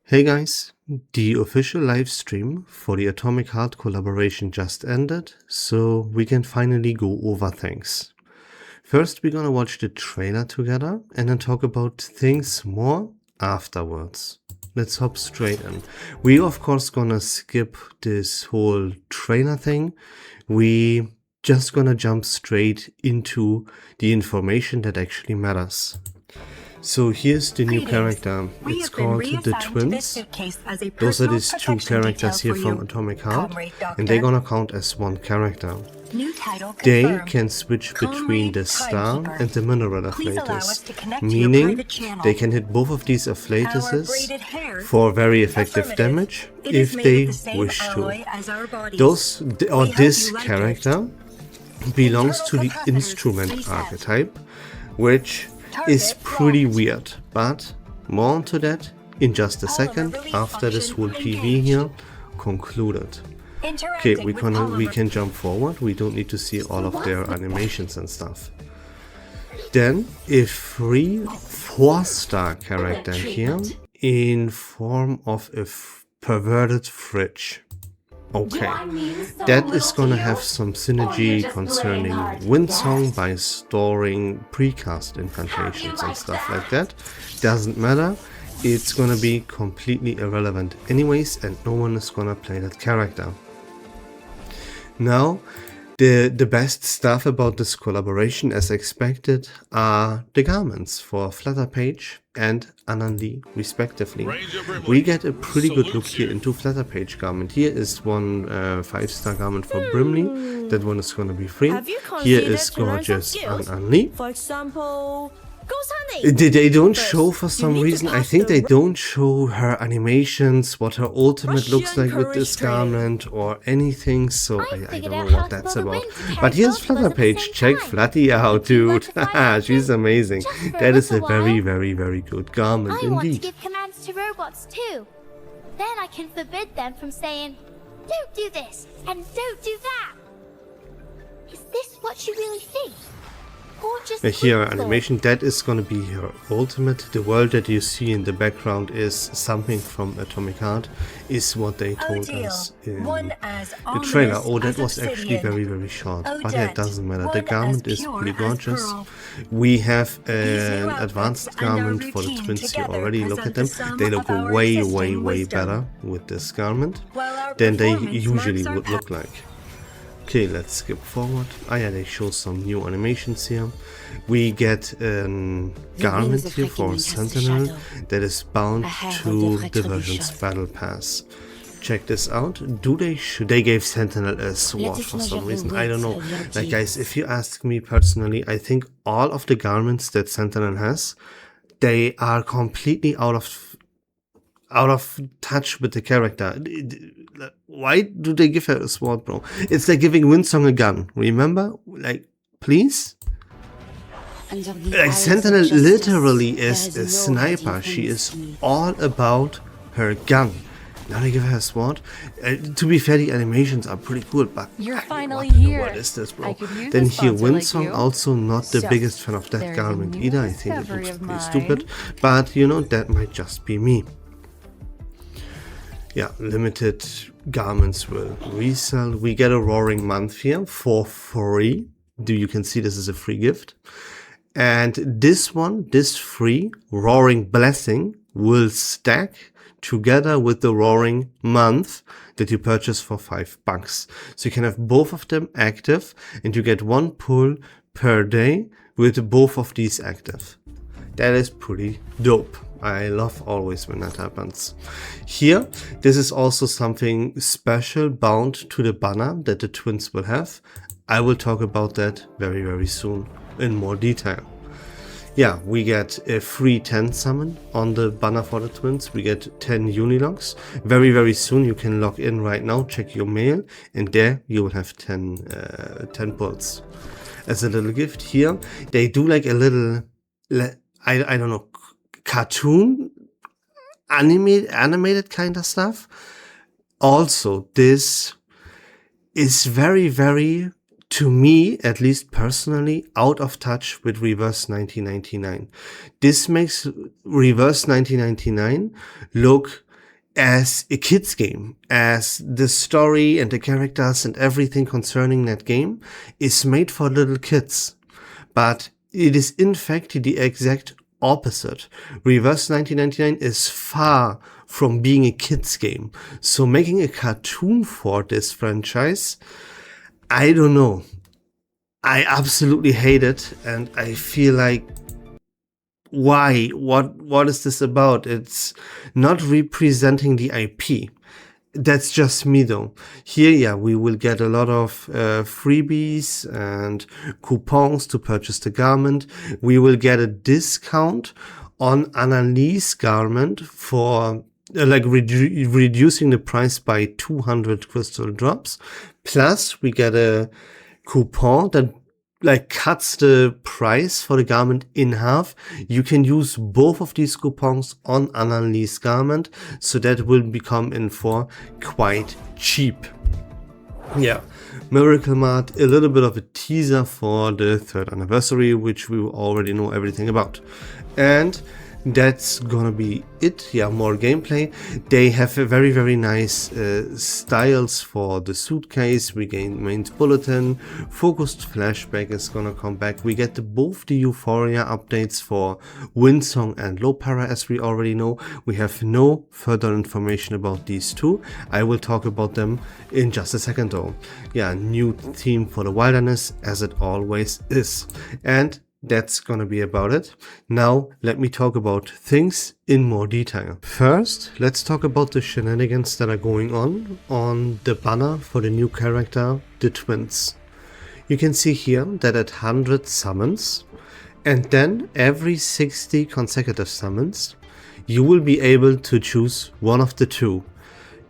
Hey guys, the official live stream for the Atomic Heart collaboration just ended, so we can finally go over things. First, we're gonna watch the trailer together and then talk about things more afterwards. Let's hop straight in. We of course gonna skip this whole trailer thing. We just gonna jump straight into the information that actually matters. So here's the new character. It's called the Twins. Those are these two characters here from Atomic Heart, and they're gonna count as one character. They can switch between the star and the mineral afflatus, meaning they can hit both of these afflatuses for very effective damage if they wish to. This character belongs to the instrument archetype, which is pretty weird, but more onto that in just a second after this whole PV here concluded. Okay, we can jump forward. We don't need to see all of their animations and stuff. Then a free 4-star character here in form of a perverted fridge. Okay, that is gonna have some synergy concerning Windsong by storing precast incantations and stuff like that. Doesn't matter, it's gonna be completely irrelevant anyways, and no one is gonna play that character. Now, the best stuff about this collaboration, as expected, are the garments for Flutterpage and Anandi, respectively. We get a pretty good look here into Flutterpage garment. Here is one 5-star garment for Brimley. That one is gonna be free. Here is gorgeous Anandi. For example, They don't show for some reason. I think they don't show her animations, what her ultimate looks like with this garment or anything, so I don't know what that's about. But here's Flutterpage. Check Flutty out, dude. She's amazing. That is a very, very, very good garment I want to indeed. give commands to robots too. Then I can forbid them from saying, don't do this and don't do that. Is this what you really think? Here, animation, that is gonna be her ultimate. The world that you see in the background is something from Atomic Heart, is what they told us in the trailer. Oh, that was actually very, very short, but that doesn't matter. The garment is pretty gorgeous. We have an advanced garment for the twins here already. Look at them. They look way, way, way better with this garment than they usually would look like. Okay, let's skip forward. Yeah, they show some new animations here. We get a garment here for Sentinel that is bound to Diversion's Battle Pass. Check this out. They gave Sentinel a sword for some reason. I don't know. Like guys, if you ask me personally, I think all of the garments that Sentinel has, they are completely out of touch with the character. Why do they give her a sword, bro? It's like giving Windsong a gun, remember? Like, please? Like, Sentinel literally is a sniper. She is all about her gun. Now they give her a sword. To be fair, the animations are pretty cool, but you're finally here. What is this, bro? Then here, Windsong, also not the biggest fan of that garment either. I think it looks pretty stupid, but you know, that might just be me. Yeah, limited garments will resell. We get a Roaring Month here for free. You can see this is a free gift. And this one, this free Roaring Blessing, will stack together with the Roaring Month that you purchase for $5. So you can have both of them active, and you get one pull per day with both of these active. That is pretty dope. I love always when that happens. Here, this is also something special bound to the banner that the twins will have. I will talk about that very, very soon in more detail. Yeah, we get a free 10 summon on the banner for the twins. We get 10 Unilogs. Very, very soon you can log in right now, check your mail, and there you will have 10 pulls. As a little gift here, they do like a little, I don't know, cartoon, animated kind of stuff. Also, this is very, very, to me, at least personally, out of touch with Reverse1999. This makes Reverse1999 look as a kids game, as the story and the characters and everything concerning that game is made for little kids. But it is in fact the exact opposite. Reverse 1999 is far from being a kids game. So making a cartoon for this franchise, I don't know. I absolutely hate it, and I feel like, why? What is this about? It's not representing the IP. That's just me though. Here, yeah, we will get a lot of freebies and coupons to purchase the garment. We will get a discount on Annalise garment for reducing the price by 200 crystal drops. Plus, we get a coupon that cuts the price for the garment in half. You can use both of these coupons on Annalise garment, so that will become in for quite cheap. Yeah, Miracle Mart, a little bit of a teaser for the 3rd anniversary, which we already know everything about. And that's gonna be it. Yeah, more gameplay. They have a very, very nice styles for the suitcase. We gain main bulletin. Focused flashback is gonna come back. We get both the Euphoria updates for Windsong and Lopera, as we already know. We have no further information about these two. I will talk about them in just a second though. Yeah, new theme for the wilderness, as it always is. And that's gonna be about it. Now let me talk about things in more detail. First, let's talk about the shenanigans that are going on the banner for the new character, the twins. You can see here that at 100 summons, and then every 60 consecutive summons, you will be able to choose one of the two.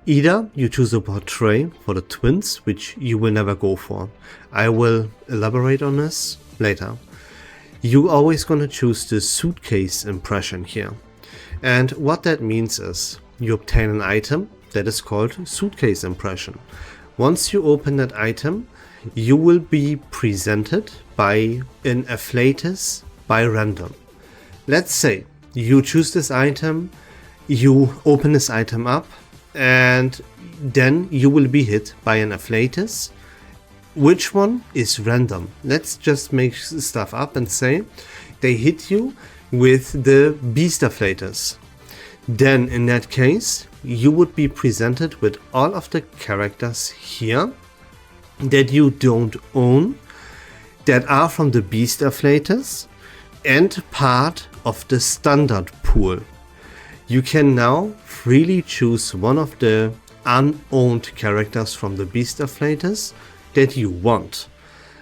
Either you choose a portrait for the twins, which you will never go for. I will elaborate on this later. You always gonna choose the suitcase impression here. And what that means is you obtain an item that is called suitcase impression. Once you open that item, you will be presented by an afflatus by random. Let's say you choose this item, you open this item up, and then you will be hit by an afflatus. Which one is random? Let's just make stuff up and say they hit you with the beast afflatus. Then in that case, you would be presented with all of the characters here that you don't own, that are from the beast afflatus and part of the standard pool. You can now freely choose one of the unowned characters from the beast afflatus that you want.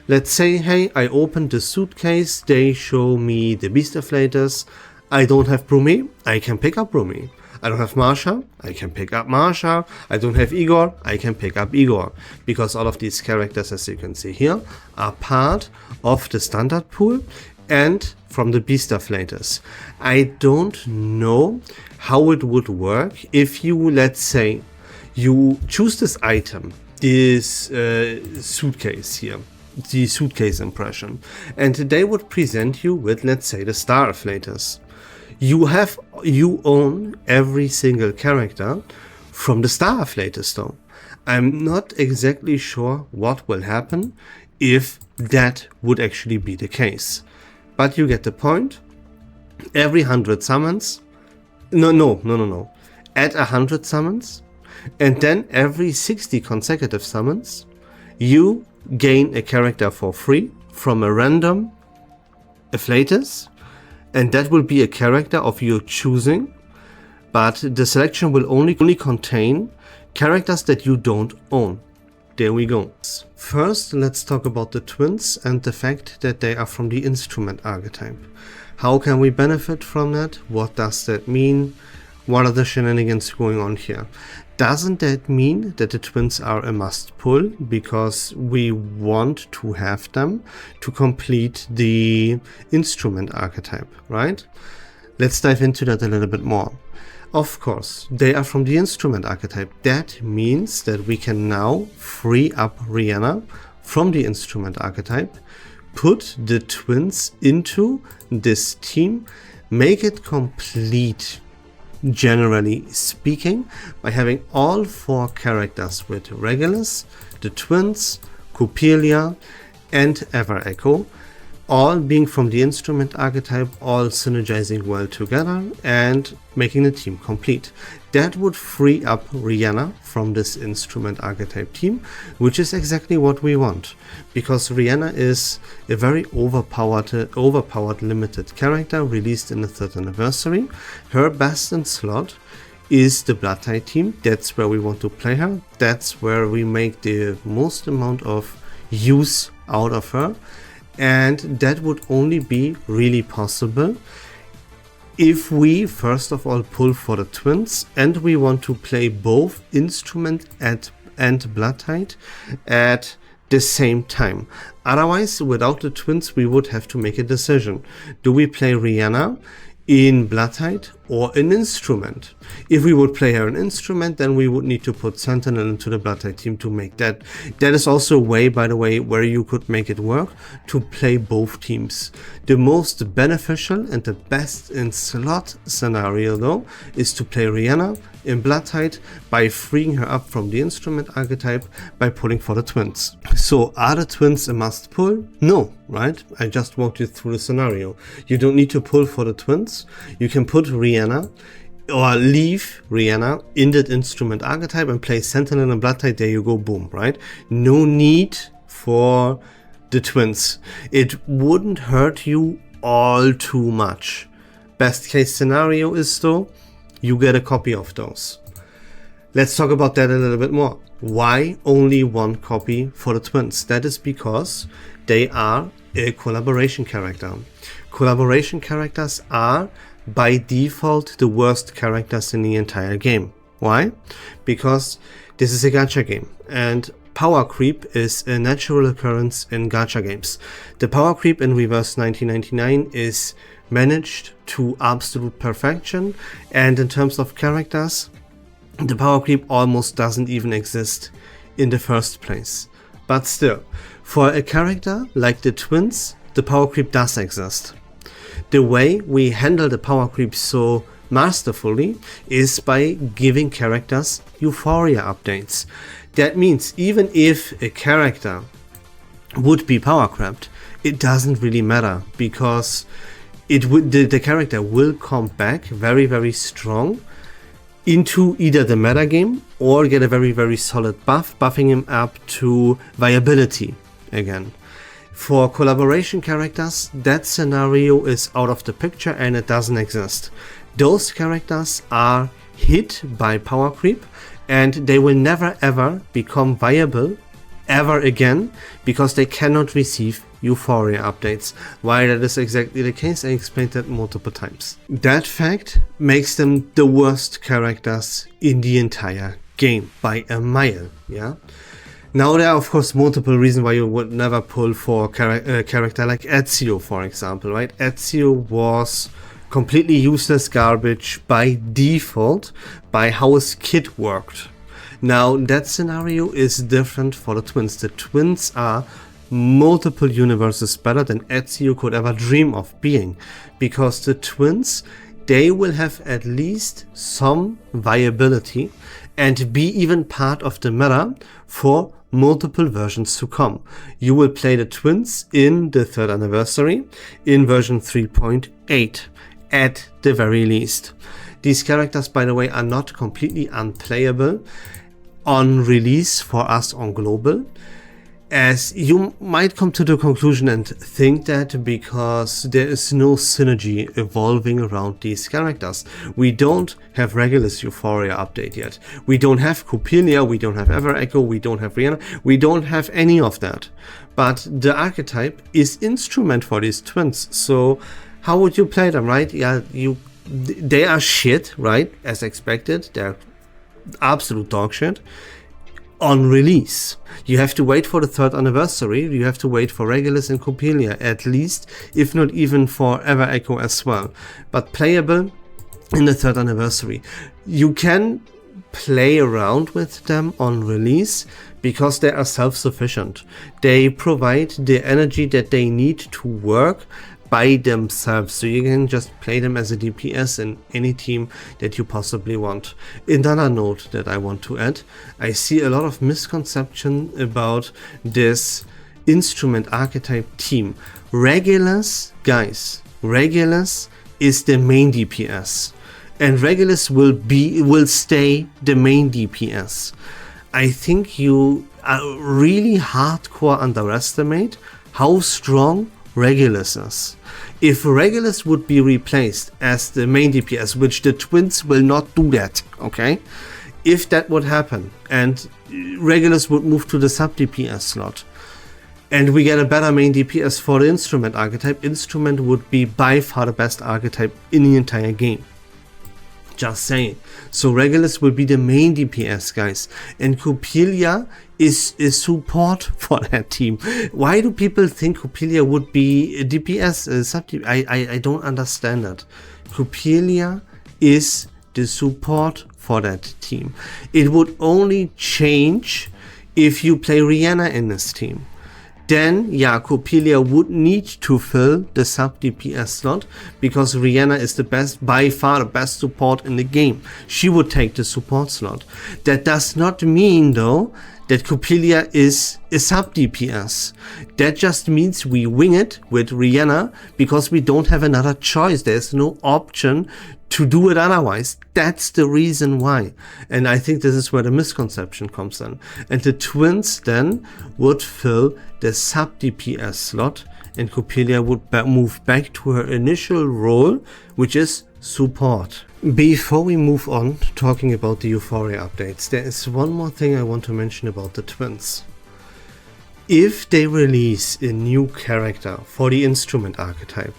Let's say, hey, I opened the suitcase, they show me the beast afflatus. I don't have Brumi, I can pick up Brumi. I don't have Marsha, I can pick up Marsha. I don't have Eigor, I can pick up Eigor. Because all of these characters, as you can see here, are part of the standard pool and from the beast afflatus. I don't know how it would work if you, let's say, you choose this item, this suitcase here, the suitcase impression, and they would present you with, let's say, the star afflatus. You own every single character from the star afflatus though. I'm not exactly sure what will happen if that would actually be the case, but you get the point. Every 100 summons, no, at 100 summons, and then every 60 consecutive summons, you gain a character for free from a random afflatus, and that will be a character of your choosing, but the selection will only contain characters that you don't own. There we go. First, let's talk about the twins and the fact that they are from the instrument archetype. How can we benefit from that? What does that mean? What are the shenanigans going on here? Doesn't that mean that the twins are a must pull because we want to have them to complete the instrument archetype, right? Let's dive into that a little bit more. Of course, they are from the instrument archetype. That means that we can now free up Rihanna from the instrument archetype, put the twins into this team, make it complete generally speaking, by having all 4 characters with Regulus, the twins, Coppelia, and Ever Echo, all being from the instrument archetype, all synergizing well together and making the team complete. That would free up Rihanna from this instrument archetype team, which is exactly what we want, because Rihanna is a very overpowered limited character released in the 3rd anniversary. Her best in slot is the Blood Tide team. That's where we want to play her. That's where we make the most amount of use out of her. And that would only be really possible if we first of all pull for the twins and we want to play both instrument and Blood Tide at the same time. Otherwise, without the twins, we would have to make a decision. Do we play Rihanna in Blood Tide or an instrument? If we would play her an instrument, then we would need to put Sentinel into the Blood Tide team to make that. That is also a way, by the way, where you could make it work to play both teams. The most beneficial and the best in slot scenario though is to play Rihanna in Blood Tide by freeing her up from the instrument archetype by pulling for the twins. So are the twins a must pull? No, right? I just walked you through the scenario. You don't need to pull for the twins. You can put Rihanna or leave Rihanna in that instrument archetype and play Sentinel and Blood Tide. There you go, boom, right? No need for the twins. It wouldn't hurt you all too much. Best case scenario is though, you get a copy of those. Let's talk about that a little bit more. Why only 1 copy for the twins? That is because they are a collaboration character. Collaboration characters are by default the worst characters in the entire game. Why? Because this is a gacha game and power creep is a natural occurrence in gacha games. The power creep in Reverse 1999 is managed to absolute perfection, and in terms of characters, the power creep almost doesn't even exist in the first place. But still, for a character like the twins, the power creep does exist. The way we handle the power creep so masterfully is by giving characters Euphoria updates. That means even if a character would be power crept, it doesn't really matter, because the character will come back very, very strong into either the metagame or get a very, very solid buff, buffing him up to viability again. For collaboration characters, that scenario is out of the picture and it doesn't exist. Those characters are hit by power creep and they will never ever become viable ever again, because they cannot receive Euphoria updates. Why that is exactly the case, I explained that multiple times. That fact makes them the worst characters in the entire game by a mile, yeah? Now there are of course multiple reasons why you would never pull for a character like Ezio, for example, right? Ezio was completely useless garbage by default by how his kit worked. Now that scenario is different for the twins. The twins are multiple universes better than Ezio could ever dream of being, because the twins, they will have at least some viability and be even part of the meta for multiple versions to come. You will play the twins in the 3rd anniversary in version 3.8 at the very least. These characters, by the way, are not completely unplayable on release for us on global, as you might come to the conclusion and think that because there is no synergy evolving around these characters. We don't have Regulus Euphoria update yet. We don't have Coppelia, we don't have Ever Echo, we don't have Rihanna, we don't have any of that. But the archetype is instrument for these twins, so how would you play them, right? Yeah, they are shit, right? As expected, they're absolute dog shit on release. You have to wait for the 3rd anniversary, you have to wait for Regulus and Coppelia at least, if not even for Ever Echo as well. But playable in the 3rd anniversary. You can play around with them on release because they are self-sufficient. They provide the energy that they need to work by themselves, so you can just play them as a DPS in any team that you possibly want. Another note that I want to add, I see a lot of misconception about this instrument archetype team. Regulus, guys, Regulus is the main DPS, and Regulus will stay the main DPS. I think you really hardcore underestimate how strong Regulus is. If Regulus would be replaced as the main DPS, which the twins will not do that, okay? If that would happen and Regulus would move to the sub DPS slot and we get a better main DPS for the instrument archetype, instrument would be by far the best archetype in the entire game. Just saying. So Regulus will be the main DPS, guys, and Coppelia is support for that team. Why do people think Coppelia would be a DPS sub? I don't understand that. Coppelia is the support for that team. It would only change if you play Rihanna in this team. Then, yeah, Coppelia would need to fill the sub DPS slot because Rihanna is the best, by far the best support in the game. She would take the support slot. That does not mean, though, that Coppelia is a sub DPS. That just means we wing it with Rihanna because we don't have another choice. There's no option to do it otherwise. That's the reason why. And I think this is where the misconception comes in. And the twins then would fill the sub DPS slot and Coppelia would move back to her initial role, which is support. Before we move on talking about the Euphoria updates, there is one more thing I want to mention about the twins. If they release a new character for the instrument archetype,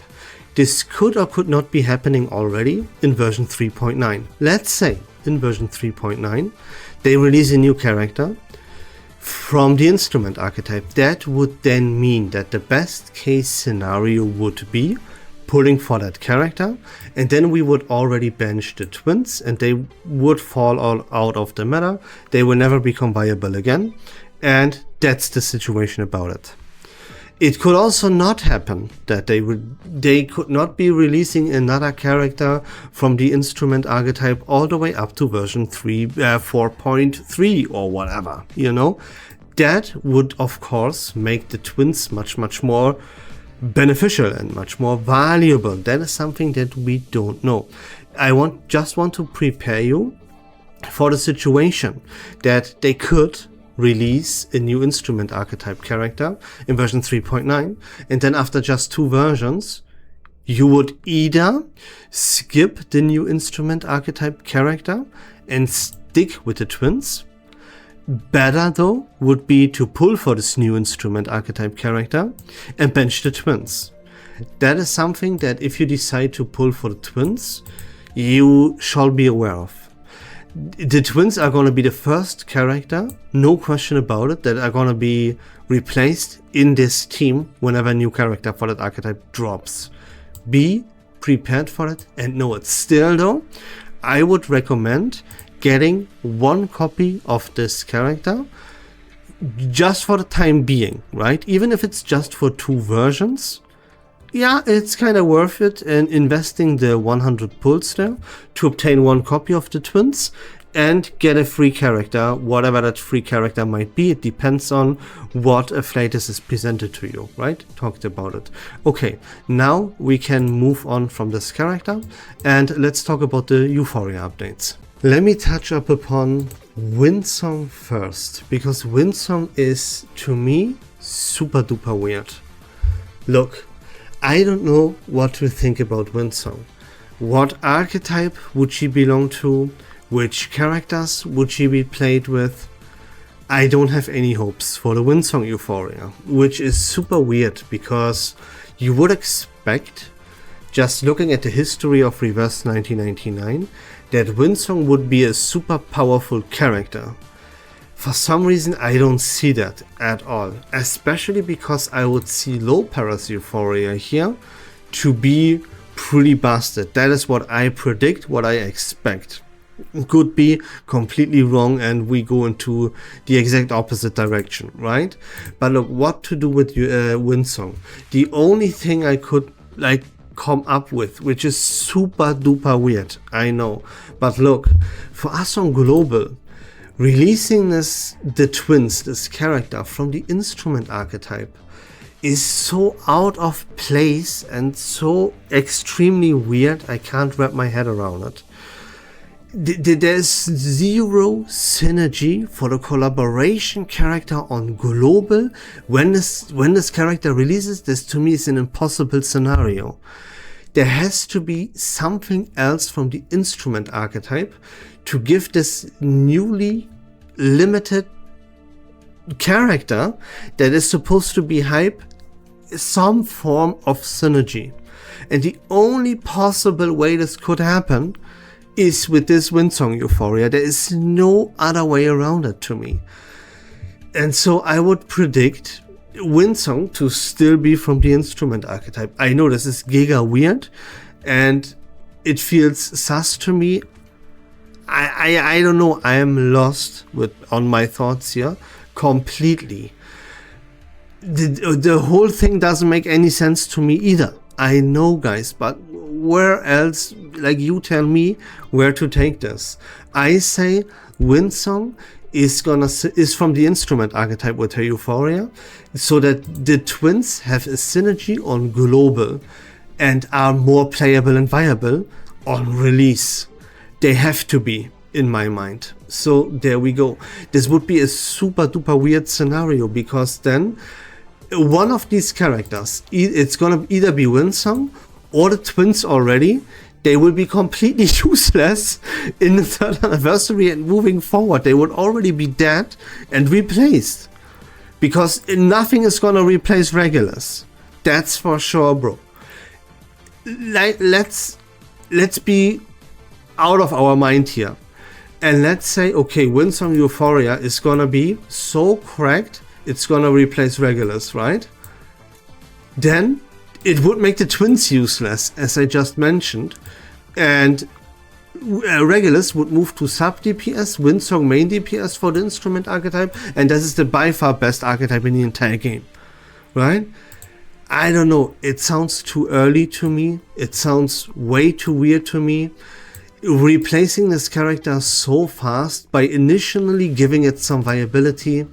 this could or could not be happening already in version 3.9. Let's say in version 3.9 they release a new character from the instrument archetype. That would then mean that the best case scenario would be pulling for that character, and then we would already bench the twins and they would fall all out of the meta. They will never become viable again, and that's the situation about it. It could also not happen that they could not be releasing another character from the instrument archetype all the way up to version 4.3 or whatever, you know. That would of course make the twins much more beneficial and much more valuable. That is something that we don't know. I just want to prepare you for the situation that they could release a new instrument archetype character in version 3.9, and then after just 2 versions you would either skip the new instrument archetype character and stick with the twins. Better though would be to pull for this new instrument archetype character and bench the twins. That is something that if you decide to pull for the twins, you shall be aware of. The twins are going to be the first character, no question about it, that are going to be replaced in this team whenever a new character for that archetype drops. Be prepared for it and know it. Still though, I would recommend getting 1 copy of this character just for the time being, right? Even if it's just for 2 versions, yeah, it's kind of worth it, and investing the 100 pulls there to obtain 1 copy of the twins and get a free character, whatever that free character might be. It depends on what afflatus is presented to you, right? Talked about it. Okay, now we can move on from this character and let's talk about the Euphoria updates. Let me touch up upon Windsong first, because Windsong is, to me, super duper weird. Look, I don't know what to think about Windsong. What archetype would she belong to? Which characters would she be played with? I don't have any hopes for the Windsong Euphoria, which is super weird because you would expect, just looking at the history of Reverse1999, that Windsong would be a super powerful character. For some reason I don't see that at all, especially because I would see low paras Euphoria here to be pretty busted. That is what I predict, what I expect. Could be completely wrong and we go into the exact opposite direction, right? But look, what to do with Windsong? The only thing I could like come up with, which is super duper weird, I know. But look, for us on global, releasing the twins, this character from the instrument archetype, is so out of place and so extremely weird, I can't wrap my head around it. There's zero synergy for the collaboration character on global. When this character releases, this to me is an impossible scenario. There has to be something else from the instrument archetype to give this newly limited character that is supposed to be hype some form of synergy. And the only possible way this could happen is with this Windsong Euphoria. There is no other way around it to me. And so I would predict Windsong to still be from the instrument archetype. I know this is giga weird and it feels sus to me. I don't know, I am lost on my thoughts here completely. The whole thing doesn't make any sense to me either. I know, guys, but where else, like, you tell me where to take this. I say Windsong is from the instrument archetype with her Euphoria, so that the twins have a synergy on global and are more playable and viable on release. They have to be, in my mind. So there we go. This would be a super duper weird scenario, because then one of these characters, it's gonna either be Windsong or the twins already. They will be completely useless in the 3rd anniversary and moving forward. They would already be dead and replaced, because nothing is gonna replace Regulus. That's for sure, bro. Let's be out of our mind here, and let's say, okay, Windsong Euphoria is gonna be so cracked it's gonna replace Regulus, right? Then it would make the twins useless, as I just mentioned, and Regulus would move to sub DPS, Windsong main DPS for the instrument archetype, and this is the by far best archetype in the entire game, right? I don't know, it sounds too early to me, it sounds way too weird to me. Replacing this character so fast by initially giving it some viability,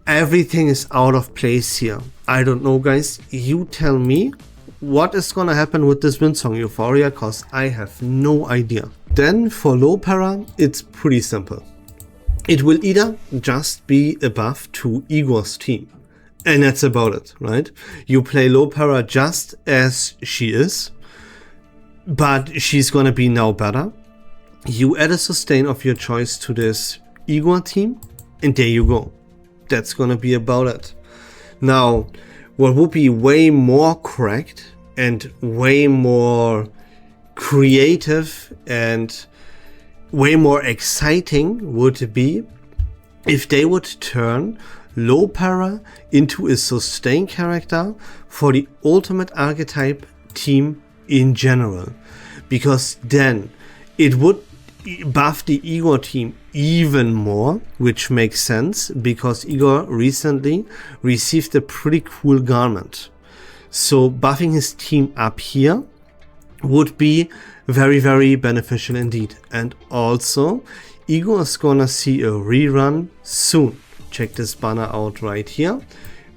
everything is out of place here. I don't know, guys, you tell me what is gonna happen with this Windsong Euphoria, cause I have no idea. Then for low para, it's pretty simple. It will either just be a buff to Eigor's team, and that's about it, right? You play low para just as she is, but she's gonna be now better. You add a sustain of your choice to this Eigor team, and there you go. That's gonna be about it. Now, what would be way more cracked and way more creative and way more exciting would be if they would turn low para into a sustain character for the ultimate archetype team in general, because then it would buff the Eigor team even more, which makes sense because Eigor recently received a pretty cool garment. So buffing his team up here would be very, very beneficial indeed. And also, Eigor is gonna see a rerun soon. Check this banner out right here.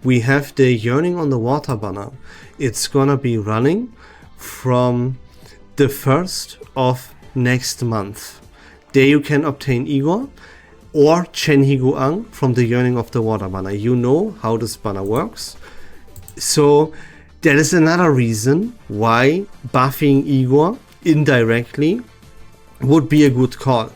We have the Yearning on the Water banner. It's gonna be running from the 1st of next month. There you can obtain Eigor or Chen Higuang from the Yearning of the Water banner. You know how this banner works. So that is another reason why buffing Eigor indirectly would be a good call.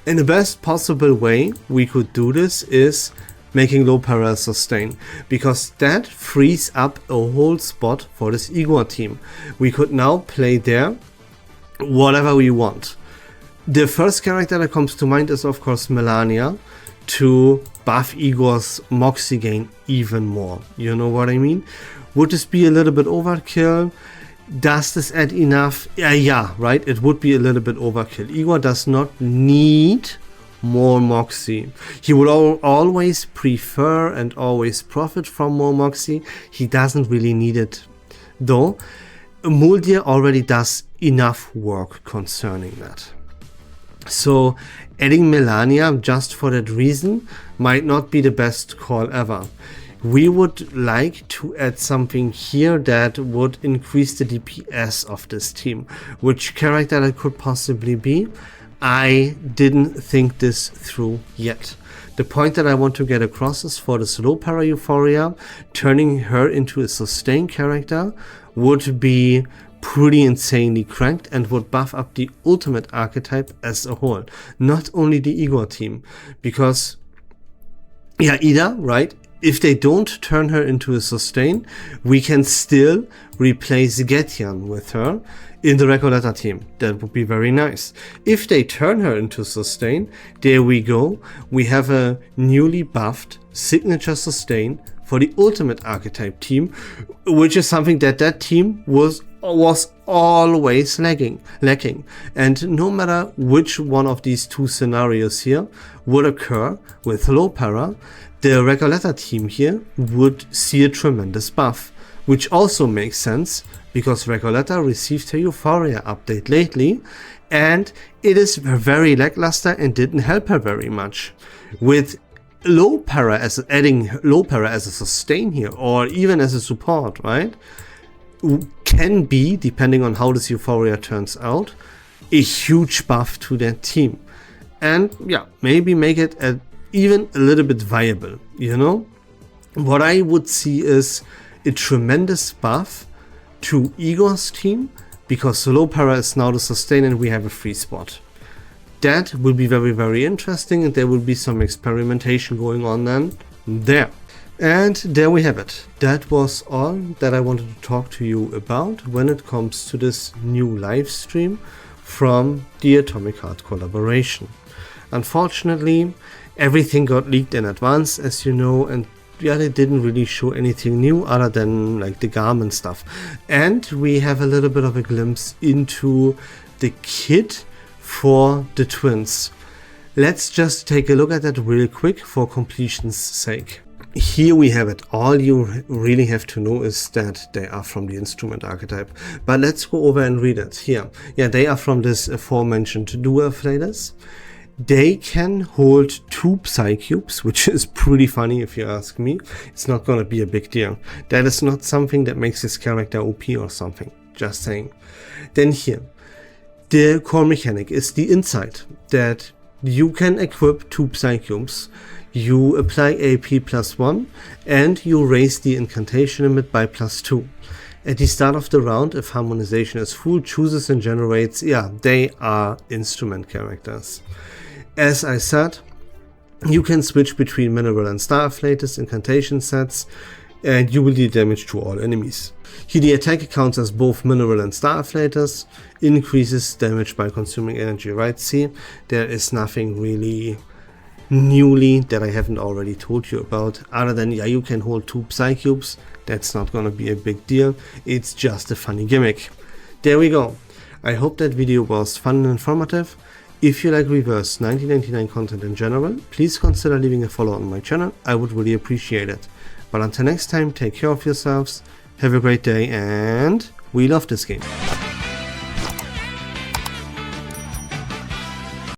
And the best possible way we could do this is making low para sustain, because that frees up a whole spot for this Eigor team. We could now play there whatever we want. The first character that comes to mind is of course Melania, to buff Eigor's Moxie gain even more. You know what I mean? Would this be a little bit overkill? Does this add enough? Yeah, right, it would be a little bit overkill. Eigor does not need more Moxie. He would always prefer and always profit from more Moxie. He doesn't really need it though. Muldir already does enough work concerning that. So adding Melania just for that reason might not be the best call ever. We would like to add something here that would increase the DPS of this team. Which character that could possibly be? I didn't think this through yet. The point that I want to get across is for the slow para Euphoria, turning her into a sustain character would be pretty insanely cranked and would buff up the ultimate archetype as a whole, not only the Eigor team. Because, yeah, Ida, right? If they don't turn her into a sustain, we can still replace Getian with her in the Recoleta team. That would be very nice. If they turn her into sustain, there we go. We have a newly buffed signature sustain for the ultimate archetype team, which is something that that team was always lacking. And no matter which one of these two scenarios here would occur with low para, the Recoleta team here would see a tremendous buff, which also makes sense because Recoleta received her Euphoria update lately and it is very lackluster and didn't help her very much. With low para as adding low para as a sustain here or even as a support, right, can be, depending on how this Euphoria turns out, a huge buff to that team. And yeah, maybe make it even a little bit viable, you know? What I would see is a tremendous buff to Eigor's team because low para is now the sustain and we have a free spot. That will be very, very interesting and there will be some experimentation going on then there. And there we have it. That was all that I wanted to talk to you about when it comes to this new live stream from the Atomic Heart collaboration. Unfortunately, everything got leaked in advance, as you know, and yeah, they didn't really show anything new other than like the garment stuff. And we have a little bit of a glimpse into the kit for the twins. Let's just take a look at that real quick for completion's sake. Here we have it. All you really have to know is that they are from the instrument archetype. But let's go over and read it. Here, yeah, they are from this aforementioned dual flavors. They can hold 2 Psycubes, which is pretty funny if you ask me. It's not gonna be a big deal. That is not something that makes this character OP or something. Just saying. Then here, the core mechanic is the insight that you can equip 2 Psycubes. You apply AP +1 and you raise the incantation limit by +2. At the start of the round, if harmonization is full, chooses and generates, yeah, they are instrument characters. As I said, you can switch between mineral and star afflatus incantation sets and you will deal damage to all enemies. Here the attack counts as both mineral and star afflatus, increases damage by consuming energy, right? See, there is nothing really newly that I haven't already told you about, other than, yeah, you can hold 2 Psycubes, that's not gonna be a big deal, it's just a funny gimmick. There we go. I hope that video was fun and informative. If you like Reverse 1999 content in general, please consider leaving a follow on my channel, I would really appreciate it. But until next time, take care of yourselves, have a great day, and we love this game.